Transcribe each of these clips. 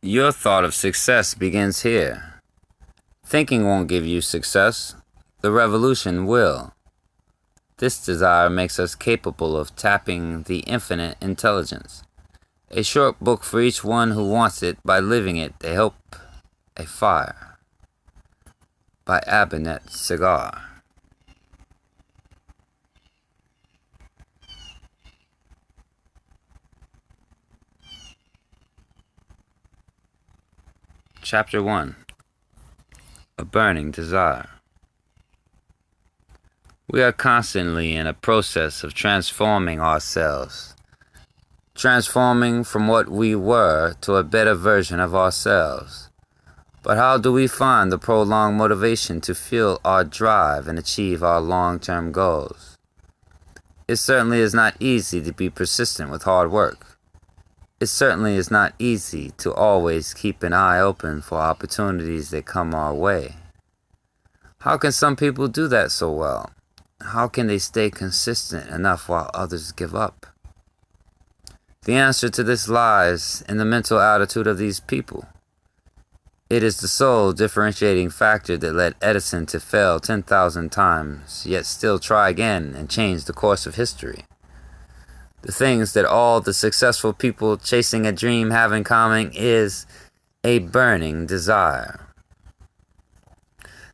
Your thought of success begins here. Thinking won't give you success. The revolution will. This desire makes us capable of tapping the infinite intelligence. A short book for each one who wants it. By living it, they hope a fire. By Abhineet Sagar. Chapter 1. A Burning Desire. We are constantly in a process of transforming ourselves, transforming from what we were to a better version of ourselves. But how do we find the prolonged motivation to fuel our drive and achieve our long-term goals? It certainly is not easy to be persistent with hard work. It certainly is not easy to always keep an eye open for opportunities that come our way. How can some people do that so well? How can they stay consistent enough while others give up? The answer to this lies in the mental attitude of these people. It is the sole differentiating factor that led Edison to fail 10,000 times, yet still try again and change the course of history. The things that all the successful people chasing a dream have in common is a burning desire.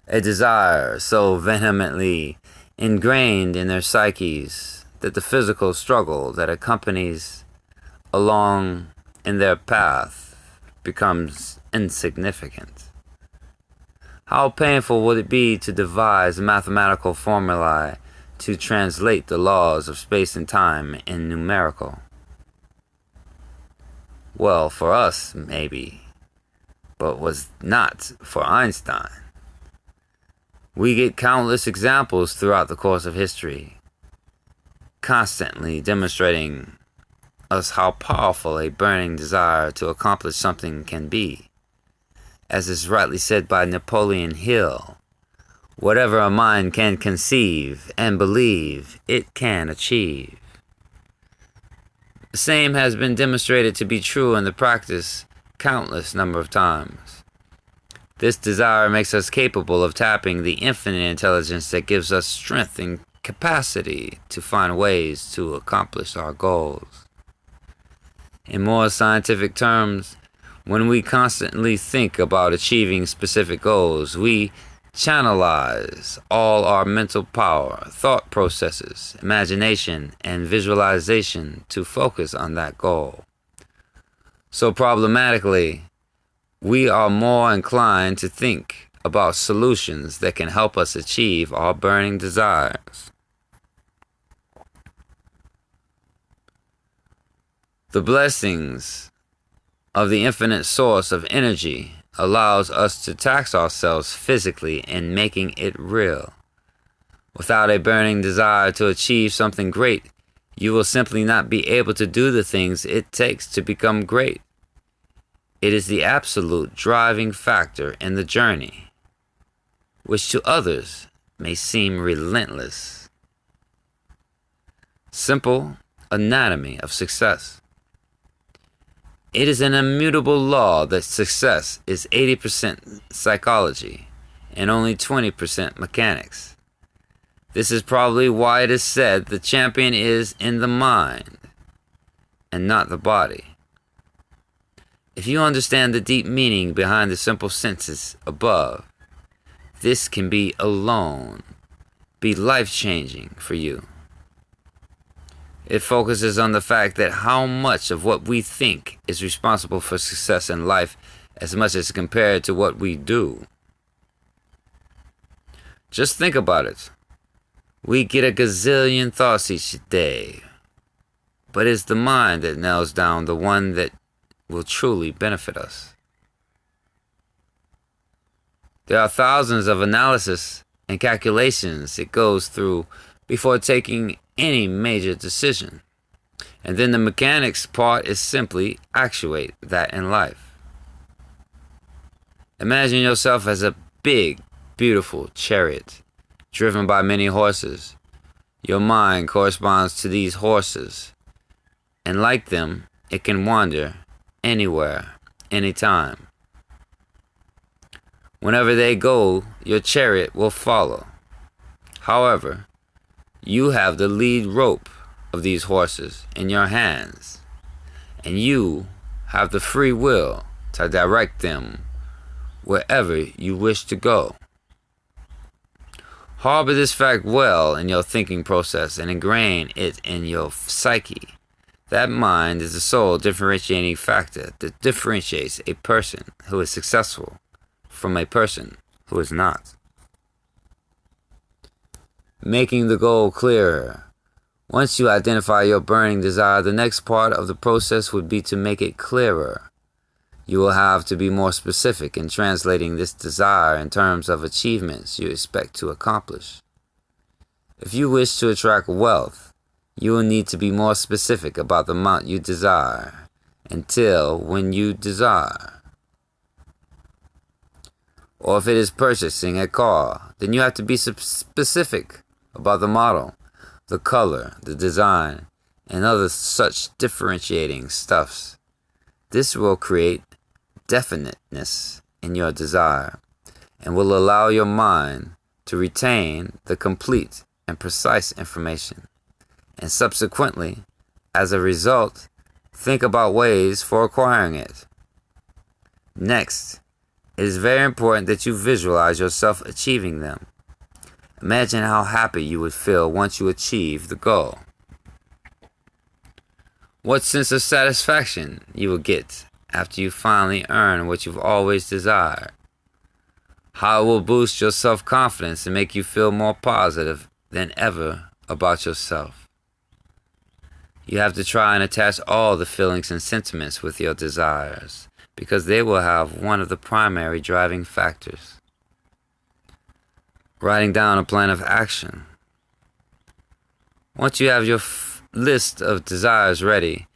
A desire so vehemently ingrained in their psyches that the physical struggle that accompanies along in their path becomes insignificant. How painful would it be to devise mathematical formulae to translate the laws of space and time in numerical? Well, for us, maybe, but was not for Einstein. We get countless examples throughout the course of history, constantly demonstrating us how powerful a burning desire to accomplish something can be. As is rightly said by Napoleon Hill, whatever a mind can conceive and believe, it can achieve. The same has been demonstrated to be true in the practice countless number of times. This desire makes us capable of tapping the infinite intelligence that gives us strength and capacity to find ways to accomplish our goals. In more scientific terms, when we constantly think about achieving specific goals, we channelize all our mental power, thought processes, imagination, and visualization to focus on that goal. So problematically, we are more inclined to think about solutions that can help us achieve our burning desires. The blessings of the infinite source of energy allows us to tax ourselves physically in making it real. Without a burning desire to achieve something great, you will simply not be able to do the things it takes to become great. It is the absolute driving factor in the journey, which to others may seem relentless. Simple anatomy of success. It is an immutable law that success is 80% psychology and only 20% mechanics. This is probably why it is said the champion is in the mind and not the body. If you understand the deep meaning behind the simple sentences above, this can be life-changing for you. It focuses on the fact that how much of what we think is responsible for success in life as much as compared to what we do. Just think about it. We get a gazillion thoughts each day, but it's the mind that nails down the one that will truly benefit us. There are thousands of analysis and calculations it goes through before taking any major decision. And then the mechanics part is simply actuate that in life. Imagine yourself as a big, beautiful chariot driven by many horses. Your mind corresponds to these horses, and like them, it can wander anywhere any time. Whenever they go, your chariot will follow. However, you have the lead rope of these horses in your hands, and you have the free will to direct them wherever you wish to go. Harbor this fact well in your thinking process and ingrain it in your psyche. That mind is the sole differentiating factor that differentiates a person who is successful from a person who is not. Making the goal clearer. Once you identify your burning desire, the next part of the process would be to make it clearer. You will have to be more specific in translating this desire in terms of achievements you expect to accomplish. If you wish to attract wealth, you will need to be more specific about the amount you desire until when you desire. Or if it is purchasing a car, then you have to be specific about the model, the color, the design, and other such differentiating stuffs. This will create definiteness in your desire and will allow your mind to retain the complete and precise information, and subsequently, as a result, think about ways for acquiring it. Next, it is very important that you visualize yourself achieving them. Imagine how happy you would feel once you achieve the goal. What sense of satisfaction you will get after you finally earn what you've always desired. How it will boost your self-confidence and make you feel more positive than ever about yourself. You have to try and attach all the feelings and sentiments with your desires, because they will have one of the primary driving factors. Writing down a plan of action. Once you have your list of desires ready,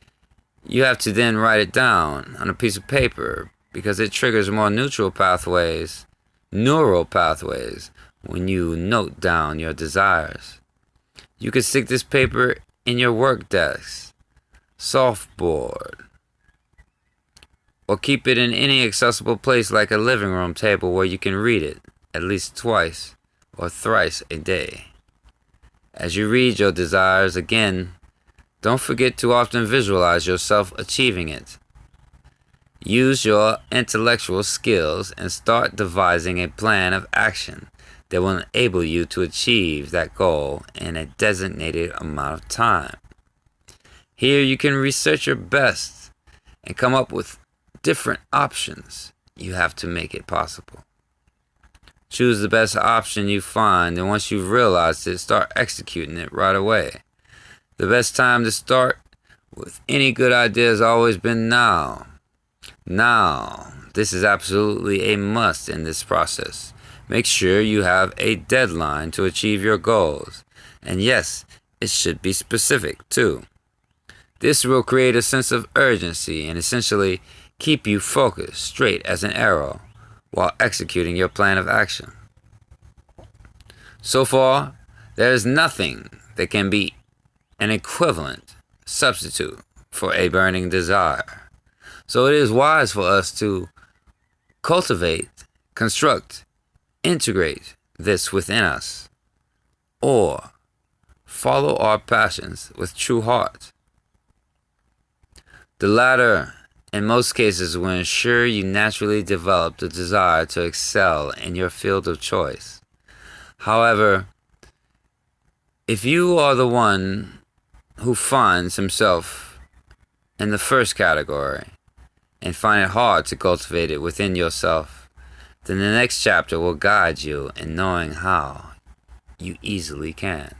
you have to then write it down on a piece of paper, because it triggers more neural pathways when you note down your desires. You can stick this paper in your work desk, softboard, or keep it in any accessible place like a living room table where you can read it at least twice or thrice a day. As you read your desires again, don't forget to often visualize yourself achieving it. Use your intellectual skills and start devising a plan of action that will enable you to achieve that goal in a designated amount of time. Here you can research your best and come up with different options. You have to make it possible. Choose the best option you find, and once you've realized it, start executing it right away. The best time to start with any good idea has always been now. Now, this is absolutely a must in this process. Make sure you have a deadline to achieve your goals. And yes, it should be specific too. This will create a sense of urgency and essentially keep you focused straight as an arrow while executing your plan of action. So far, there is nothing that can be an equivalent substitute for a burning desire. So it is wise for us to cultivate, construct, integrate this within us, or follow our passions with true heart. The latter, in most cases, will ensure you naturally develop the desire to excel in your field of choice. However, if you are the one who finds himself in the first category and find it hard to cultivate it within yourself, then the next chapter will guide you in knowing how you easily can.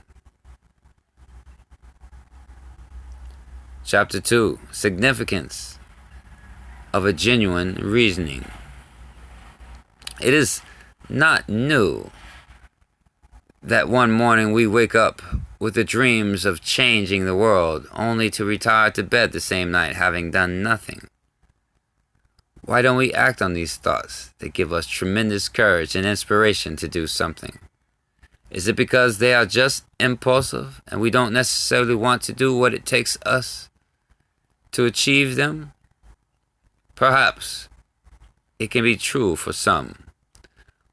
Chapter 2. Significance of a genuine reasoning. It is not new that one morning we wake up with the dreams of changing the world, only to retire to bed the same night having done nothing. Why don't we act on these thoughts that give us tremendous courage and inspiration to do something? Is it because they are just impulsive and we don't necessarily want to do what it takes us to achieve them? Perhaps it can be true for some,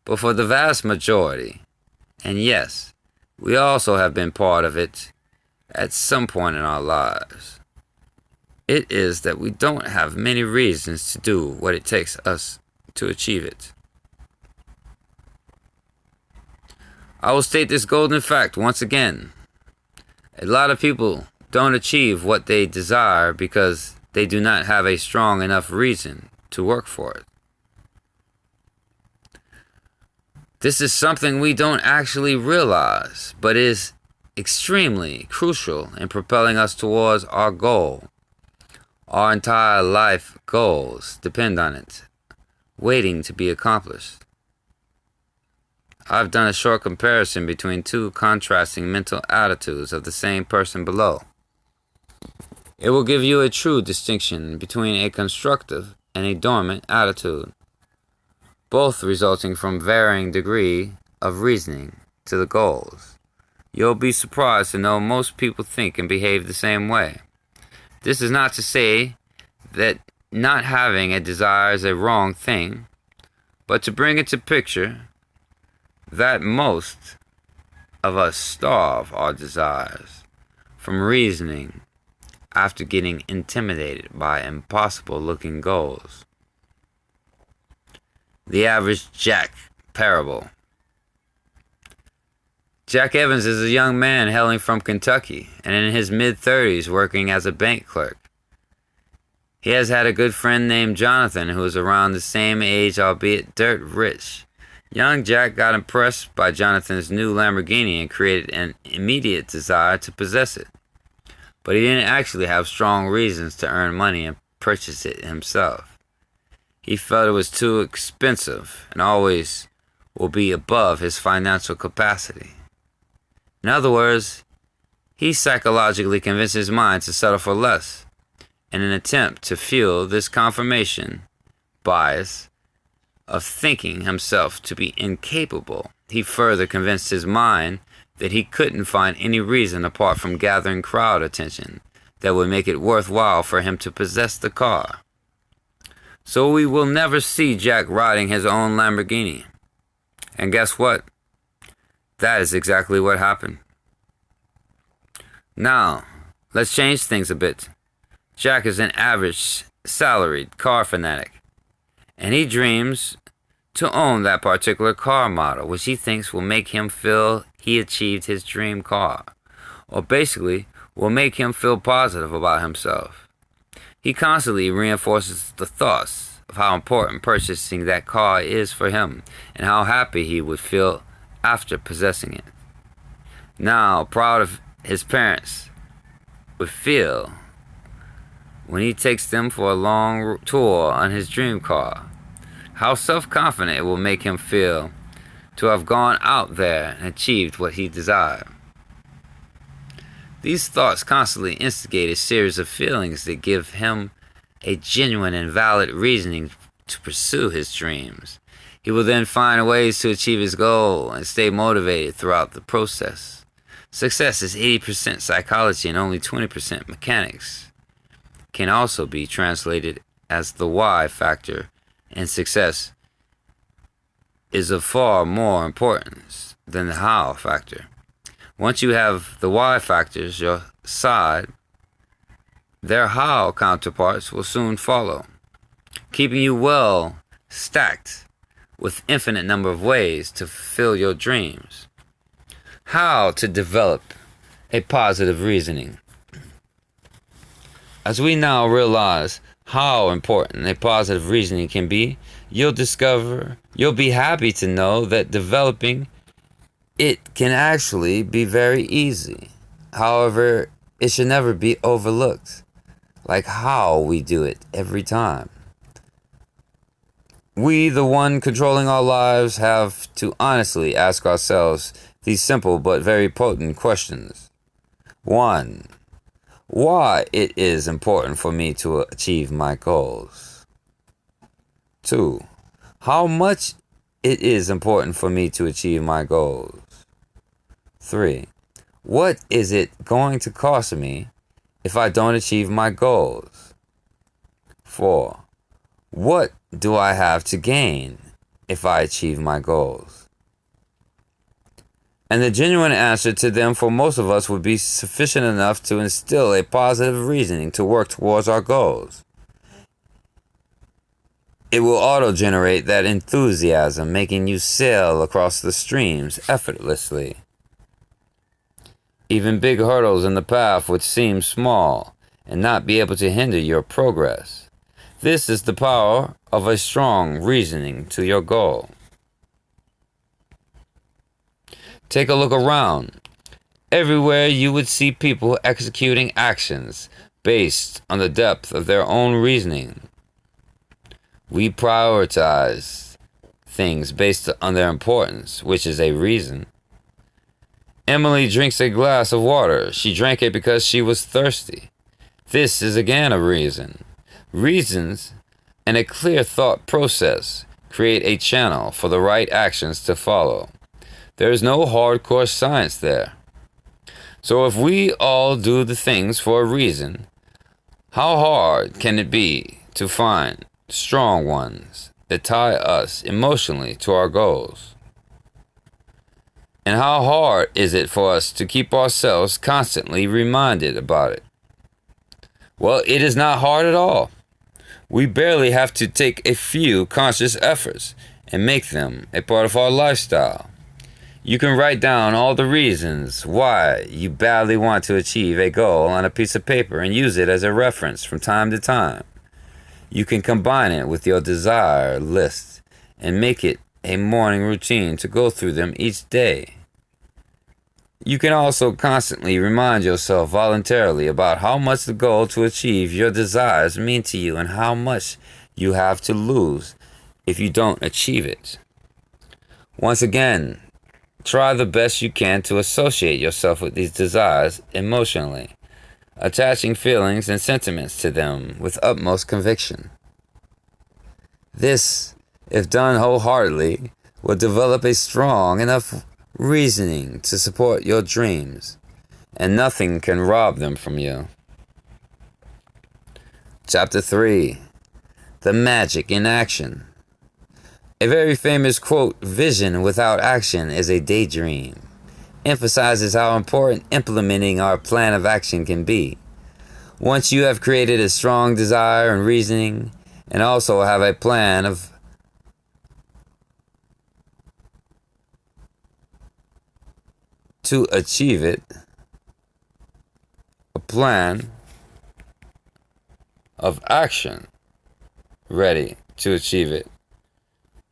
but for the vast majority, and yes, we also have been part of it at some point in our lives, it is that we don't have many reasons to do what it takes us to achieve it. I will state this golden fact once again. A lot of people don't achieve what they desire because they do not have a strong enough reason to work for it. This is something we don't actually realize, but is extremely crucial in propelling us towards our goal. Our entire life goals depend on it, waiting to be accomplished. I've done a short comparison between two contrasting mental attitudes of the same person below. It will give you a true distinction between a constructive and a dormant attitude, both resulting from varying degree of reasoning to the goals. You'll be surprised to know most people think and behave the same way. This is not to say that not having a desire is a wrong thing, but to bring into picture that most of us starve our desires from reasoning after getting intimidated by impossible-looking goals. The average Jack parable. Jack Evans is a young man hailing from Kentucky and in his mid-30s working as a bank clerk. He has had a good friend named Jonathan who is around the same age, albeit dirt rich. Young Jack got impressed by Jonathan's new Lamborghini and created an immediate desire to possess it. But he didn't actually have strong reasons to earn money and purchase it himself. He felt it was too expensive and always will be above his financial capacity. In other words, he psychologically convinced his mind to settle for less. In an attempt to fuel this confirmation bias of thinking himself to be incapable, he further convinced his mind that he couldn't find any reason apart from gathering crowd attention that would make it worthwhile for him to possess the car. So we will never see Jack riding his own Lamborghini. And guess what? That is exactly what happened. Now, let's change things a bit. Jack is an average, salaried car fanatic, and he dreams to own that particular car model, which he thinks will make him feel he achieved his dream car, or basically will make him feel positive about himself. He constantly reinforces the thoughts of how important purchasing that car is for him and how happy he would feel after possessing it. Now, proud of his parents would feel when he takes them for a long tour on his dream car. How self-confident it will make him feel to have gone out there and achieved what he desired. These thoughts constantly instigate a series of feelings that give him a genuine and valid reasoning to pursue his dreams. He will then find ways to achieve his goal and stay motivated throughout the process. Success is 80% psychology and only 20% mechanics. Can also be translated as the why factor, and success is of far more importance than the how factor. Once you have the why factors your side, their how counterparts will soon follow, keeping you well stacked with infinite number of ways to fulfill your dreams. How to develop a positive reasoning. As we now realize how important a positive reasoning can be, you'll be happy to know that developing it can actually be very easy. However, it should never be overlooked, like how we do it every time. We, the one controlling our lives, have to honestly ask ourselves these simple but very potent questions. 1. Why it is important for me to achieve my goals. 2. How much it is important for me to achieve my goals. 3. What is it going to cost me if I don't achieve my goals? 4. What do I have to gain if I achieve my goals? And the genuine answer to them for most of us would be sufficient enough to instill a positive reasoning to work towards our goals. It will auto-generate that enthusiasm, making you sail across the streams effortlessly. Even big hurdles in the path would seem small and not be able to hinder your progress. This is the power of a strong reasoning to your goal. Take a look around. Everywhere you would see people executing actions based on the depth of their own reasoning. We prioritize things based on their importance, which is a reason. Emily drinks a glass of water. She drank it because she was thirsty. This is again a reason. Reasons and a clear thought process create a channel for the right actions to follow. There is no hardcore science there. So if we all do the things for a reason, how hard can it be to find strong ones that tie us emotionally to our goals? And how hard is it for us to keep ourselves constantly reminded about it? Well, it is not hard at all. We barely have to take a few conscious efforts and make them a part of our lifestyle. You can write down all the reasons why you badly want to achieve a goal on a piece of paper and use it as a reference from time to time. You can combine it with your desire list and make it a morning routine to go through them each day. You can also constantly remind yourself voluntarily about how much the goal to achieve your desires mean to you and how much you have to lose if you don't achieve it. Once again, try the best you can to associate yourself with these desires emotionally, attaching feelings and sentiments to them with utmost conviction. This, if done wholeheartedly, will develop a strong enough reasoning to support your dreams, and nothing can rob them from you. Chapter 3. The Magic in Action. A very famous quote, "Vision without action is a daydream," emphasizes how important implementing our plan of action can be. Once you have created a strong desire and reasoning, and also have a plan to achieve it, a plan of action ready to achieve it,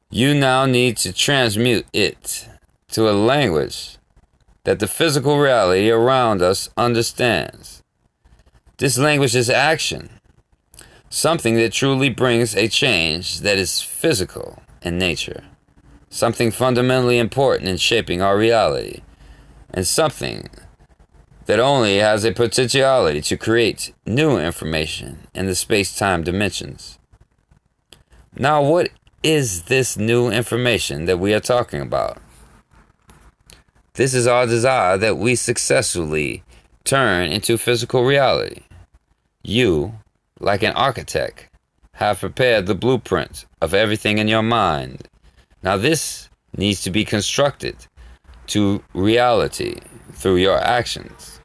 you now need to transmute it to a language that the physical reality around us understands. This language is action, something that truly brings a change that is physical in nature, something fundamentally important in shaping our reality, and something that only has a potentiality to create new information in the space-time dimensions. Now, what is this new information that we are talking about? This is our desire that we successfully turn into physical reality. You, like an architect, have prepared the blueprint of everything in your mind. Now this needs to be constructed to reality through your actions.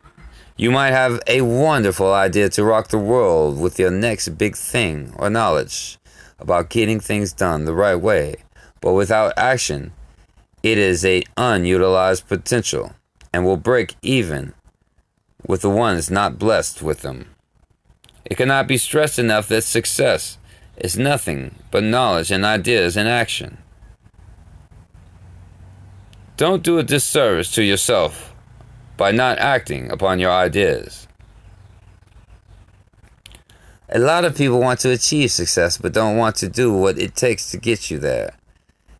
You might have a wonderful idea to rock the world with your next big thing or knowledge about getting things done the right way, but without action, it is an unutilized potential and will break even with the ones not blessed with them. It cannot be stressed enough that success is nothing but knowledge and ideas in action. Don't do a disservice to yourself by not acting upon your ideas. A lot of people want to achieve success but don't want to do what it takes to get you there.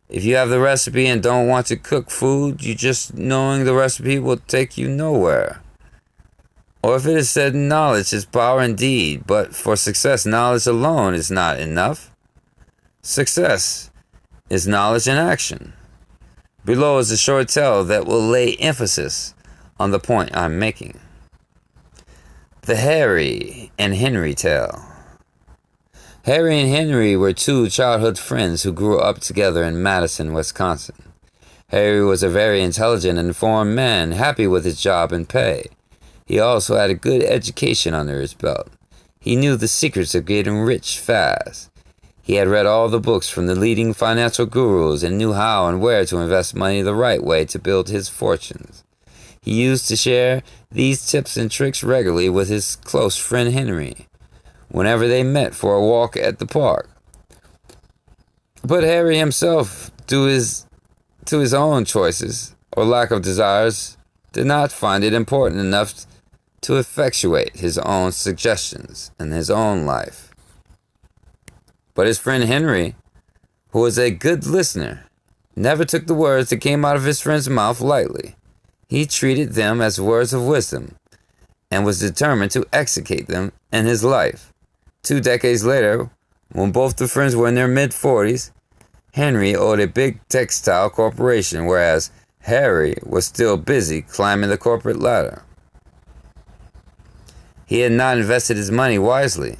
If you have the recipe and don't want to cook food, you just knowing the recipe will take you nowhere. Or if it is said, knowledge is power indeed, but for success, knowledge alone is not enough. Success is knowledge in action. Below is a short tale that will lay emphasis on the point I'm making. The Harry and Henry tale. Harry and Henry were two childhood friends who grew up together in Madison, Wisconsin. Harry was a very intelligent and informed man, happy with his job and pay. He also had a good education under his belt. He knew the secrets of getting rich fast. He had read all the books from the leading financial gurus and knew how and where to invest money the right way to build his fortunes. He used to share these tips and tricks regularly with his close friend Henry, whenever they met for a walk at the park. But Harry himself, to his own choices or lack of desires, did not find it important enough to effectuate his own suggestions in his own life. But his friend Henry, who was a good listener, never took the words that came out of his friend's mouth lightly. He treated them as words of wisdom and was determined to execute them in his life. 2 decades later, when both the friends were in their mid-40s, Henry owed a big textile corporation, whereas Harry was still busy climbing the corporate ladder. He had not invested his money wisely,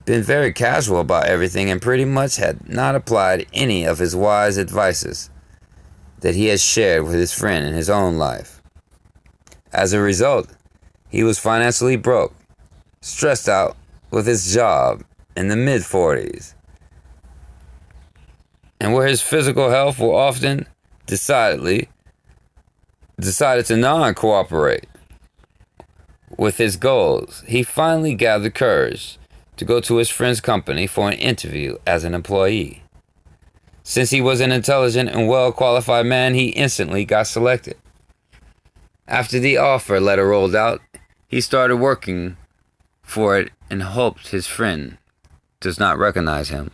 been very casual about everything, and pretty much had not applied any of his wise advices that he had shared with his friend in his own life. As a result, he was financially broke, stressed out with his job in the mid-40s, and where his physical health will often decided to non-cooperate with his goals. He finally gathered courage to go to his friend's company for an interview as an employee. Since he was an intelligent and well-qualified man, he instantly got selected. After the offer letter rolled out, he started working for it and hoped his friend does not recognize him.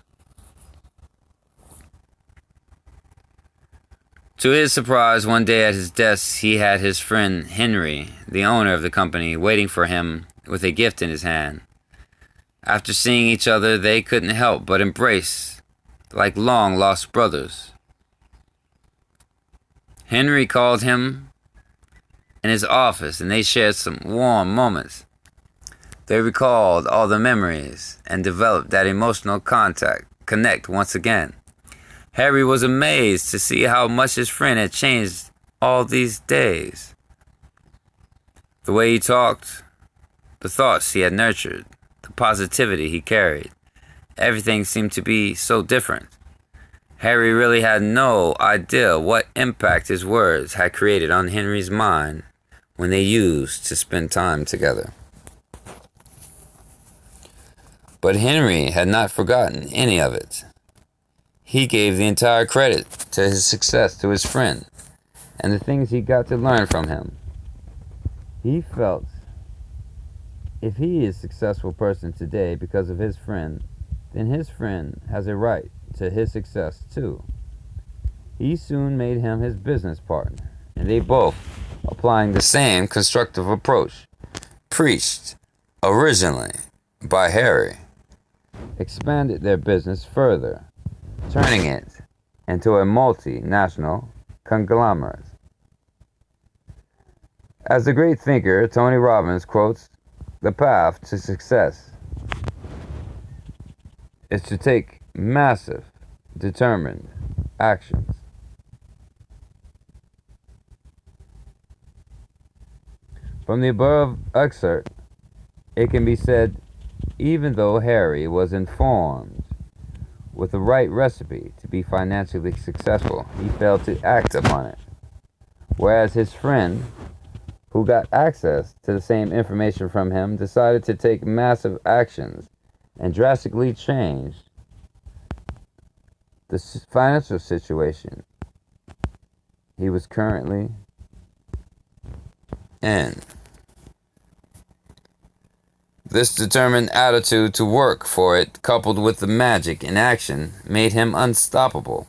To his surprise, one day at his desk, he had his friend Henry, the owner of the company, waiting for him with a gift in his hand. After seeing each other, they couldn't help but embrace like long-lost brothers. Henry called him in his office, and they shared some warm moments. They recalled all the memories and developed that emotional connect once again. Harry was amazed to see how much his friend had changed all these days. The way he talked, the thoughts he had nurtured, the positivity he carried, everything seemed to be so different. Harry really had no idea what impact his words had created on Henry's mind when they used to spend time together. But Henry had not forgotten any of it. He gave the entire credit to his success to his friend and the things he got to learn from him. He felt if he is a successful person today because of his friend, then his friend has a right to his success too. He soon made him his business partner, and they both, applying the same constructive approach preached originally by Harry, expanded their business further, turning it into a multinational conglomerate. As the great thinker Tony Robbins quotes, "The path to success is to take massive, determined actions." From the above excerpt, it can be said, even though Harry was informed with the right recipe to be financially successful, he failed to act upon it. Whereas his friend, who got access to the same information from him, decided to take massive actions and drastically change the financial situation he was currently in. This determined attitude to work for it, coupled with the magic in action, made him unstoppable,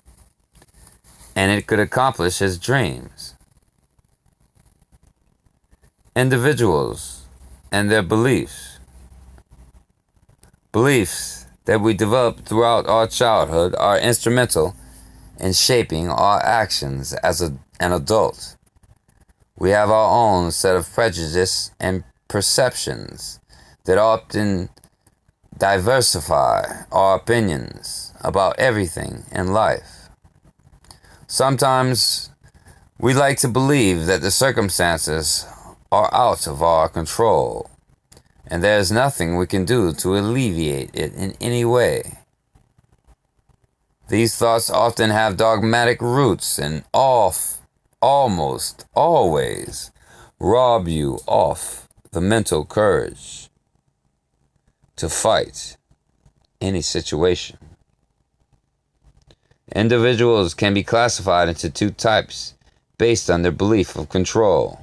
and it could accomplish his dreams. Individuals and their beliefs that we develop throughout our childhood, are instrumental in shaping our actions as an adult. We have our own set of prejudices and perceptions that diversify our opinions about everything in life. Sometimes we like to believe that the circumstances are out of our control, and there is nothing we can do to alleviate it in any way. These thoughts often have dogmatic roots and almost always rob you of the mental courage to fight any situation. Individuals can be classified into two types based on their belief of control.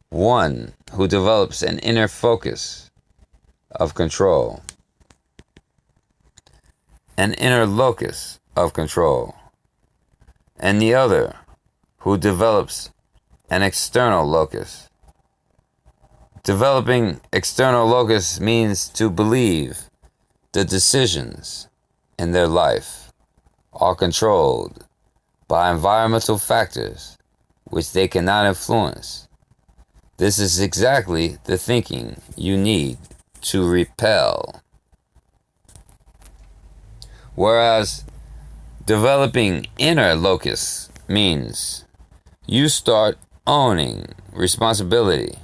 One who develops an inner focus of control, an inner locus of control, and the other who develops an external locus. Developing external locus means to believe the decisions in their life are controlled by environmental factors which they cannot influence. This is exactly the thinking you need to repel. Whereas developing inner locus means you start owning responsibility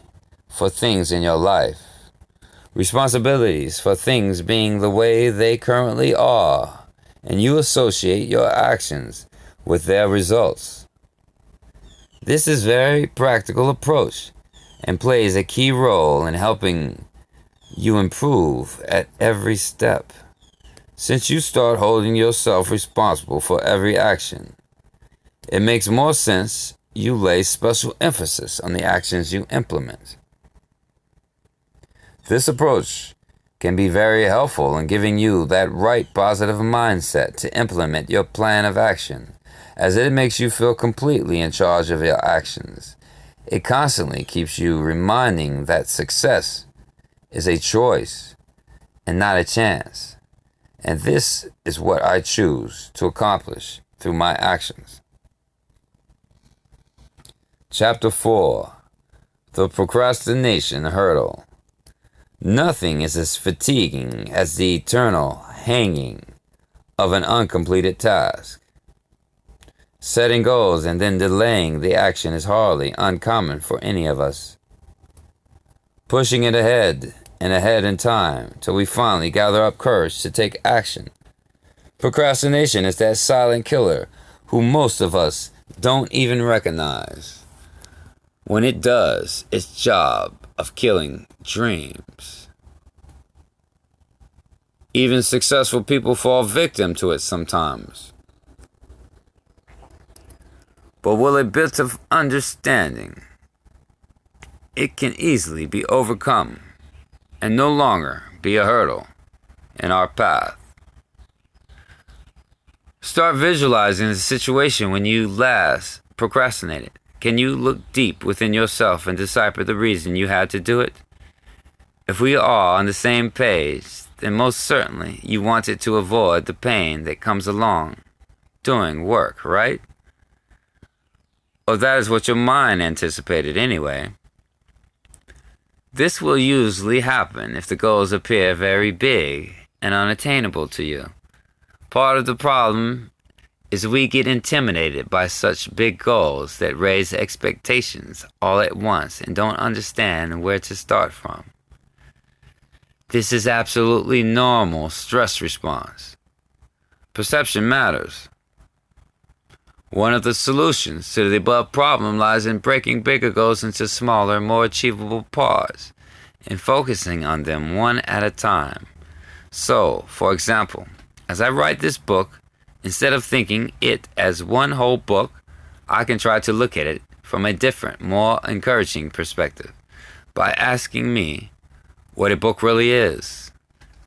for things in your life. Responsibilities for things being the way they currently are, and you associate your actions with their results. This is a very practical approach and plays a key role in helping you improve at every step. Since you start holding yourself responsible for every action, it makes more sense you lay special emphasis on the actions you implement. This approach can be very helpful in giving you that right positive mindset to implement your plan of action, as it makes you feel completely in charge of your actions. It constantly keeps you reminding that success is a choice and not a chance. And this is what I choose to accomplish through my actions. Chapter 4. The Procrastination Hurdle. Nothing is as fatiguing as the eternal hanging of an uncompleted task. Setting goals and then delaying the action is hardly uncommon for any of us. Pushing it ahead and ahead in time till we finally gather up courage to take action. Procrastination is that silent killer who most of us don't even recognize. When it does its job of killing dreams. Even successful people fall victim to it sometimes. But with a bit of understanding, it can easily be overcome and no longer be a hurdle in our path. Start visualizing the situation when you last procrastinated. Can you look deep within yourself and decipher the reason you had to do it? If we are on the same page, then most certainly you wanted to avoid the pain that comes along doing work, right? Or that is what your mind anticipated anyway. This will usually happen if the goals appear very big and unattainable to you. Part of the problem is we get intimidated by such big goals that raise expectations all at once and don't understand where to start from. This is absolutely normal stress response. Perception matters. One of the solutions to the above problem lies in breaking bigger goals into smaller, more achievable parts and focusing on them one at a time. So, for example, as I write this book, instead of thinking it as one whole book, I can try to look at it from a different, more encouraging perspective by asking me what a book really is,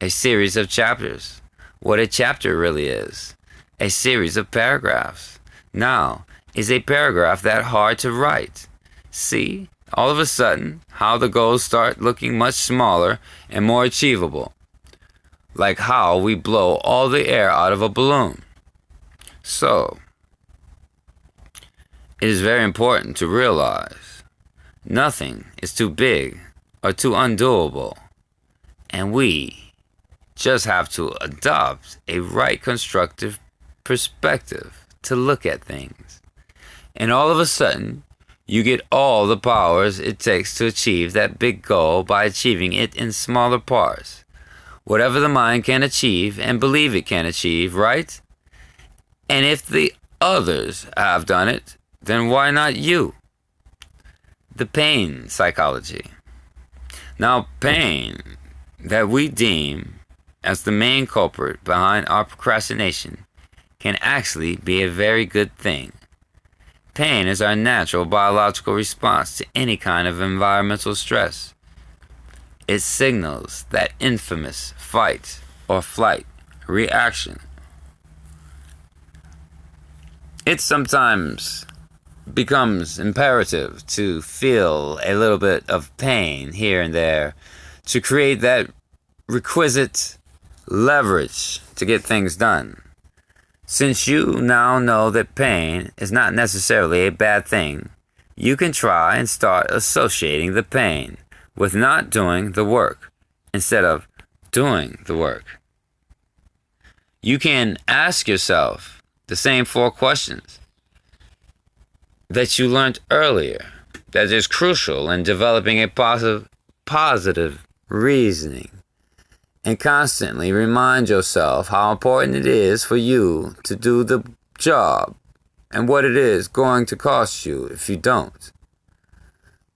a series of chapters, what a chapter really is, a series of paragraphs. Now, is a paragraph that hard to write? See, all of a sudden, how the goals start looking much smaller and more achievable, like how we blow all the air out of a balloon. So, it is very important to realize nothing is too big or too undoable, and we just have to adopt a right constructive perspective to look at things. And all of a sudden, you get all the powers it takes to achieve that big goal by achieving it in smaller parts. Whatever the mind can achieve and believe it can achieve, right? And if the others have done it, then why not you? The pain psychology. Now, pain that we deem as the main culprit behind our procrastination can actually be a very good thing. Pain is our natural biological response to any kind of environmental stress. It signals that infamous fight or flight reaction. It sometimes becomes imperative to feel a little bit of pain here and there to create that requisite leverage to get things done. Since you now know that pain is not necessarily a bad thing, you can try and start associating the pain with not doing the work instead of doing the work. You can ask yourself the same 4 questions that you learned earlier that is crucial in developing a positive reasoning, and constantly remind yourself how important it is for you to do the job and what it is going to cost you if you don't.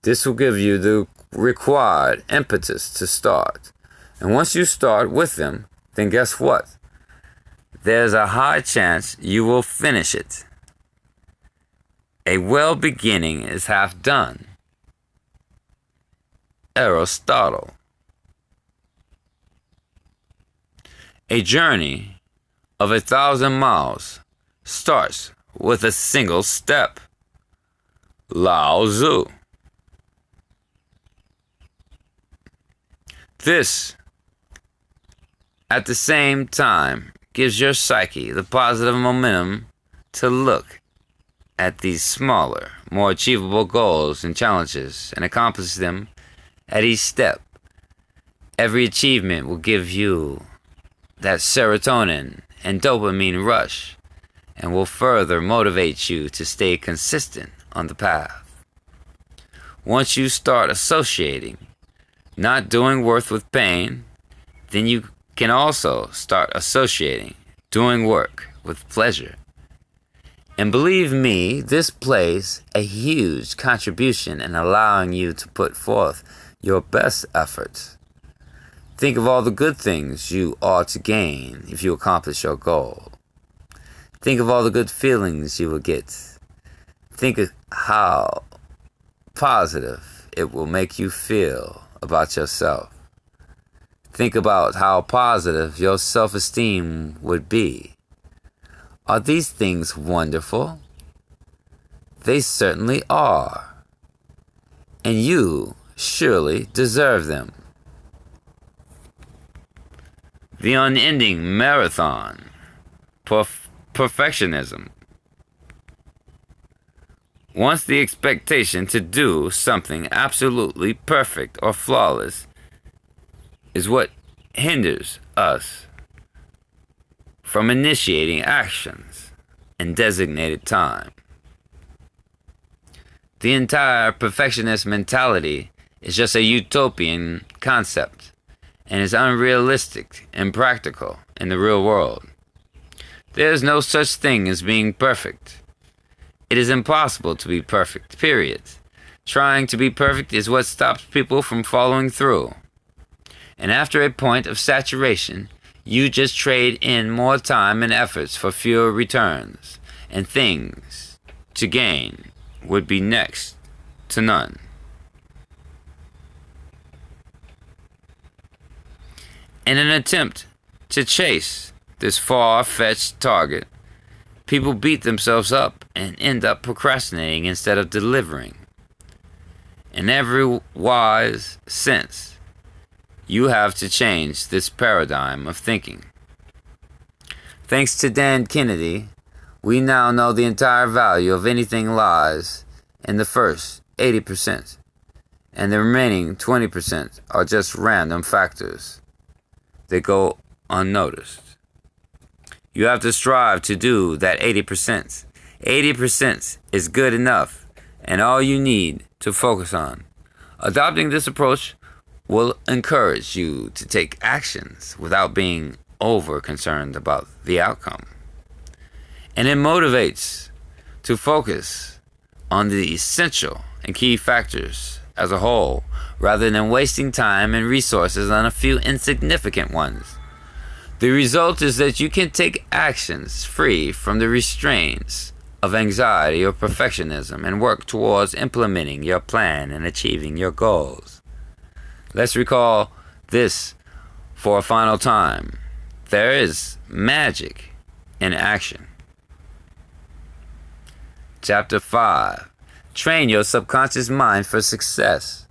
This will give you the required impetus to start. And once you start with them, then guess what? There's a high chance you will finish it. A well beginning is half done. Aristotle. A journey of 1,000 miles starts with a single step. Lao Tzu. This, at the same time, gives your psyche the positive momentum to look at these smaller, more achievable goals and challenges and accomplish them at each step. Every achievement will give you that serotonin and dopamine rush and will further motivate you to stay consistent on the path. Once you start associating not doing work with pain, then you can also start associating doing work with pleasure. And believe me, this plays a huge contribution in allowing you to put forth your best efforts. Think of all the good things you are to gain if you accomplish your goal. Think of all the good feelings you will get. Think of how positive it will make you feel about yourself. Think about how positive your self-esteem would be. Are these things wonderful? They certainly are. And you surely deserve them. The unending marathon. Perfectionism. Once the expectation to do something absolutely perfect or flawless is what hinders us from initiating actions in designated time. The entire perfectionist mentality is just a utopian concept and is unrealistic and impractical in the real world. There is no such thing as being perfect. It is impossible to be perfect, period. Trying to be perfect is what stops people from following through. And after a point of saturation, you just trade in more time and efforts for fewer returns, and things to gain would be next to none. In an attempt to chase this far-fetched target, people beat themselves up and end up procrastinating instead of delivering. In every wise sense, you have to change this paradigm of thinking. Thanks to Dan Kennedy, we now know the entire value of anything lies in the first 80%, and the remaining 20% are just random factors. They go unnoticed. You have to strive to do that 80%. 80% is good enough and all you need to focus on. Adopting this approach will encourage you to take actions without being over concerned about the outcome. And it motivates to focus on the essential and key factors as a whole, rather than wasting time and resources on a few insignificant ones. The result is that you can take actions free from the restraints of anxiety or perfectionism and work towards implementing your plan and achieving your goals. Let's recall this for a final time. There is magic in action. Chapter 5. Train your subconscious mind for success.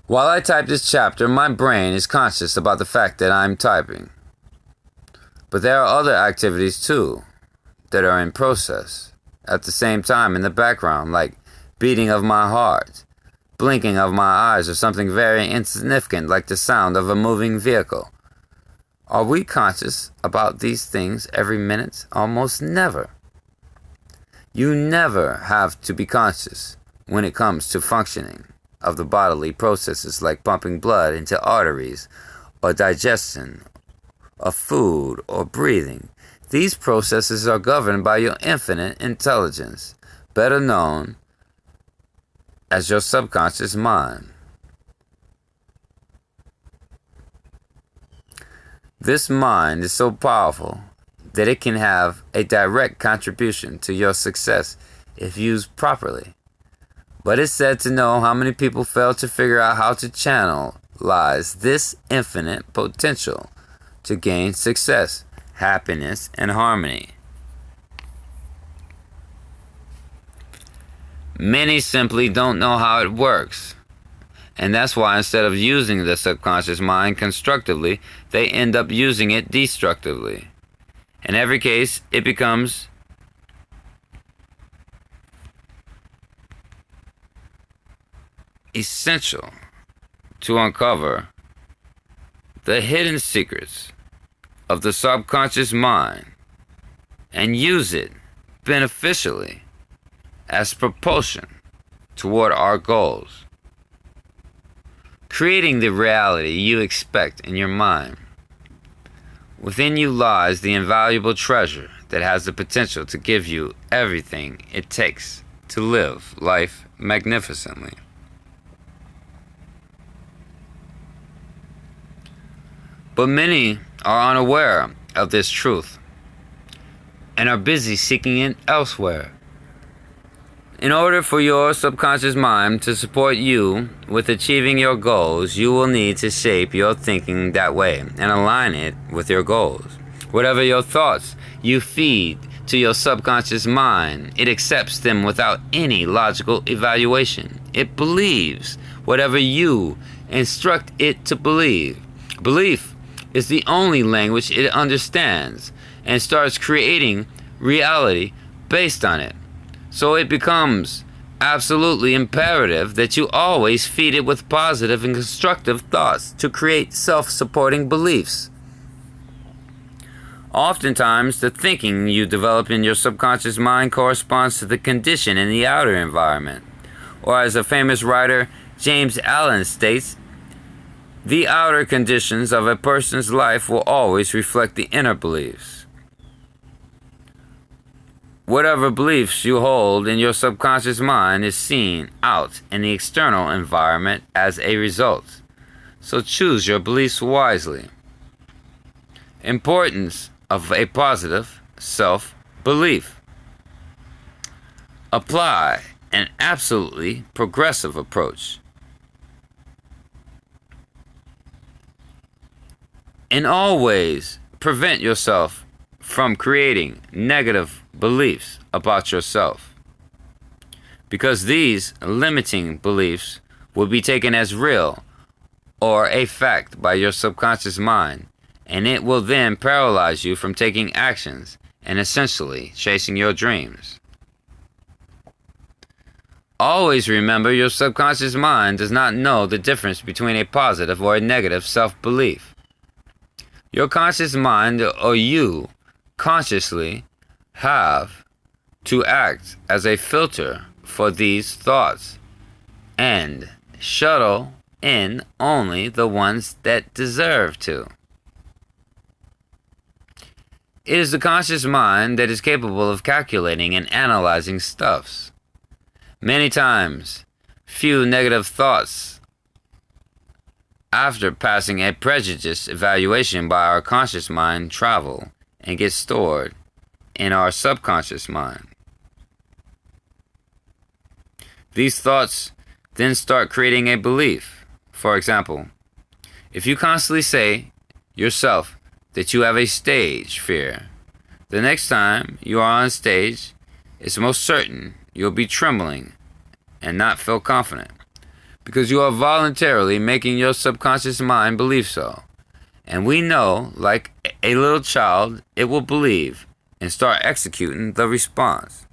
While I type this chapter, my brain is conscious about the fact that I'm typing. But there are other activities too that are in process at the same time in the background, like beating of my heart, blinking of my eyes, or something very insignificant like the sound of a moving vehicle. Are we conscious about these things every minute? Almost never. You never have to be conscious when it comes to functioning of the bodily processes like pumping blood into arteries or digestion of food or breathing. These processes are governed by your infinite intelligence, better known as your subconscious mind. This mind is so powerful that it can have a direct contribution to your success if used properly. But it's said to know how many people fail to figure out how to channelize this infinite potential to gain success, happiness, and harmony. Many simply don't know how it works. And that's why instead of using the subconscious mind constructively, they end up using it destructively. In every case, it becomes essential to uncover the hidden secrets of the subconscious mind and use it beneficially as propulsion toward our goals, creating the reality you expect in your mind. Within you lies the invaluable treasure that has the potential to give you everything it takes to live life magnificently. But many are unaware of this truth and are busy seeking it elsewhere. In order for your subconscious mind to support you with achieving your goals, you will need to shape your thinking that way and align it with your goals. Whatever your thoughts you feed to your subconscious mind, it accepts them without any logical evaluation. It believes whatever you instruct it to believe. Belief is the only language it understands and starts creating reality based on it. So it becomes absolutely imperative that you always feed it with positive and constructive thoughts to create self-supporting beliefs. Oftentimes, the thinking you develop in your subconscious mind corresponds to the condition in the outer environment. Or as a famous writer, James Allen, states, the outer conditions of a person's life will always reflect the inner beliefs. Whatever beliefs you hold in your subconscious mind is seen out in the external environment as a result. So choose your beliefs wisely. Importance of a positive self-belief. Apply an absolutely progressive approach. In all ways, prevent yourself from creating negative beliefs about yourself, because these limiting beliefs will be taken as real or a fact by your subconscious mind, and it will then paralyze you from taking actions and essentially chasing your dreams. Always remember, your subconscious mind does not know the difference between a positive or a negative self-belief. Your conscious mind, or you consciously, have to act as a filter for these thoughts and shuttle in only the ones that deserve to. It is the conscious mind that is capable of calculating and analyzing stuffs. Many times, few negative thoughts, after passing a prejudiced evaluation by our conscious mind, travel and get stored in our subconscious mind. These thoughts then start creating a belief. For example, if you constantly say yourself that you have a stage fear, the next time you are on stage, it's most certain you'll be trembling and not feel confident, because you are voluntarily making your subconscious mind believe so. And we know, like a little child, it will believe and start executing the response.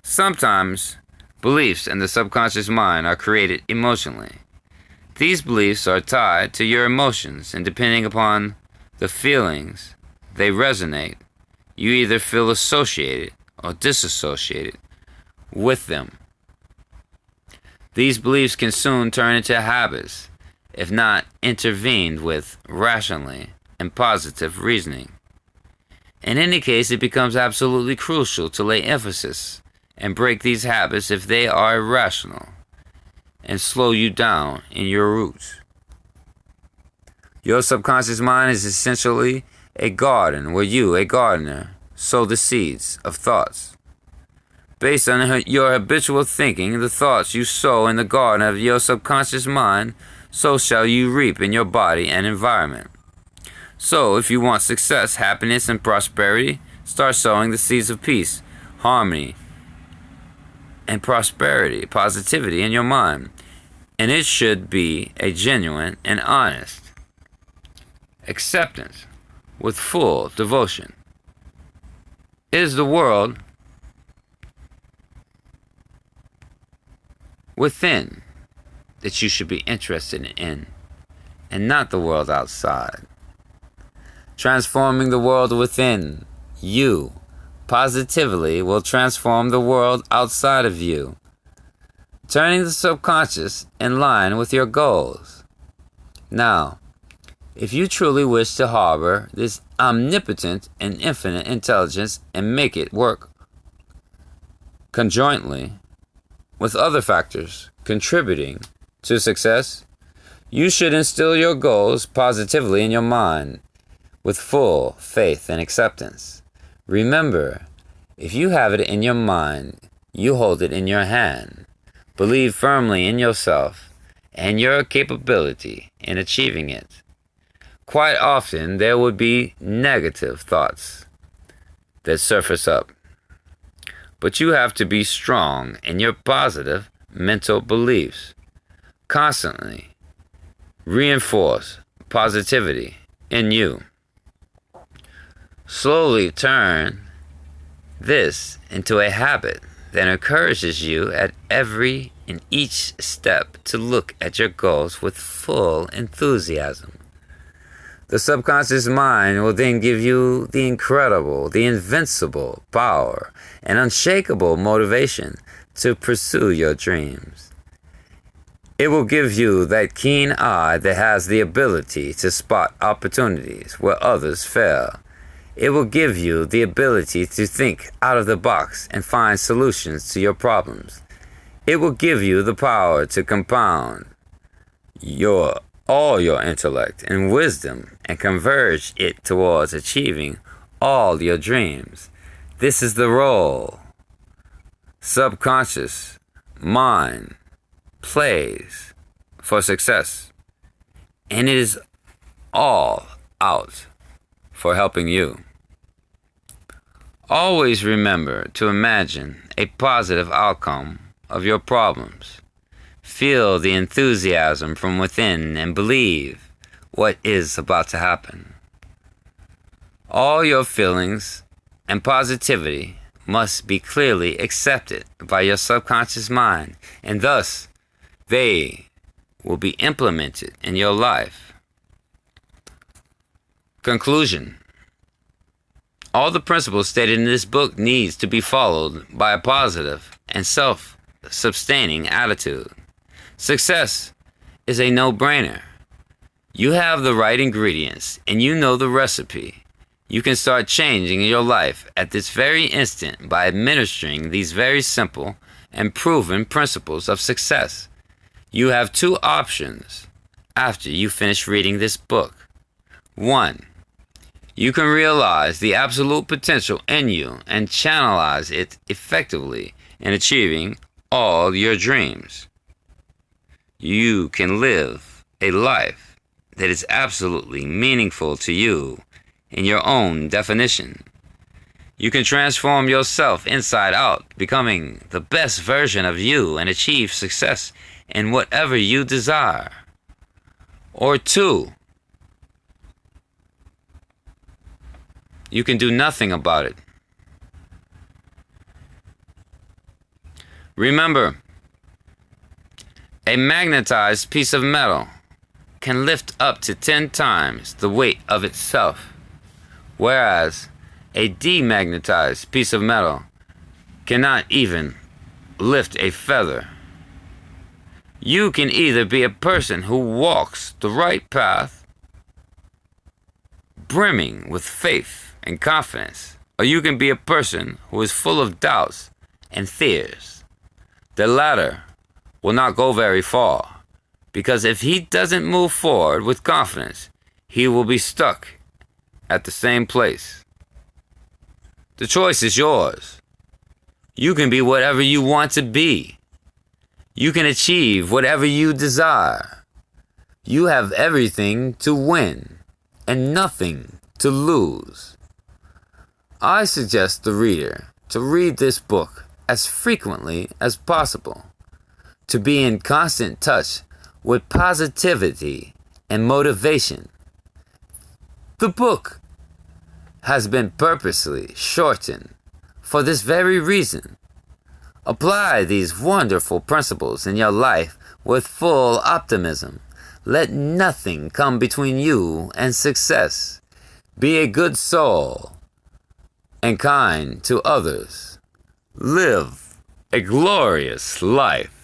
Sometimes, beliefs in the subconscious mind are created emotionally. These beliefs are tied to your emotions, and depending upon the feelings they resonate, you either feel associated or disassociated with them. These beliefs can soon turn into habits, if not intervened with rationally and positive reasoning. In any case, it becomes absolutely crucial to lay emphasis and break these habits if they are irrational and slow you down in your roots. Your subconscious mind is essentially a garden where you, a gardener, sow the seeds of thoughts. Based on your habitual thinking, the thoughts you sow in the garden of your subconscious mind, so shall you reap in your body and environment. So, if you want success, happiness, and prosperity, start sowing the seeds of peace, harmony, and prosperity, positivity in your mind. And it should be a genuine and honest acceptance with full devotion. It is the world within that you should be interested in, and not the world outside. Transforming the world within you positively will transform the world outside of you, turning the subconscious in line with your goals. Now, if you truly wish to harbor this omnipotent and infinite intelligence and make it work conjointly with other factors contributing to success, you should instill your goals positively in your mind with full faith and acceptance. Remember, if you have it in your mind, you hold it in your hand. Believe firmly in yourself and your capability in achieving it. Quite often, there would be negative thoughts that surface up, but you have to be strong in your positive mental beliefs. Constantly reinforce positivity in you. Slowly turn this into a habit that encourages you at every and each step to look at your goals with full enthusiasm. The subconscious mind will then give you the incredible, the invincible power and unshakable motivation to pursue your dreams. It will give you that keen eye that has the ability to spot opportunities where others fail. It will give you the ability to think out of the box and find solutions to your problems. It will give you the power to compound all your intellect and wisdom and converge it towards achieving all your dreams. This is the role subconscious mind plays for success, and it is all out for helping you. Always remember to imagine a positive outcome of your problems. Feel the enthusiasm from within and believe what is about to happen. All your feelings and positivity must be clearly accepted by your subconscious mind, and thus they will be implemented in your life. Conclusion. All the principles stated in this book needs to be followed by a positive and self-sustaining attitude. Success is a no-brainer. You have the right ingredients and you know the recipe. You can start changing your life at this very instant by administering these very simple and proven principles of success. You have two options after you finish reading this book. 1. You can realize the absolute potential in you and channelize it effectively in achieving all your dreams. You can live a life that is absolutely meaningful to you in your own definition. You can transform yourself inside out, becoming the best version of you and achieve success in whatever you desire. Or 2, you can do nothing about it. Remember, a magnetized piece of metal can lift up to 10 times the weight of itself, whereas a demagnetized piece of metal cannot even lift a feather. You can either be a person who walks the right path, brimming with faith and confidence, or you can be a person who is full of doubts and fears. The latter will not go very far, because if he doesn't move forward with confidence, he will be stuck at the same place. The choice is yours. You can be whatever you want to be. You can achieve whatever you desire. You have everything to win and nothing to lose. I suggest the reader to read this book as frequently as possible, to be in constant touch with positivity and motivation. The book has been purposely shortened for this very reason. Apply these wonderful principles in your life with full optimism. Let nothing come between you and success. Be a good soul and kind to others. Live a glorious life.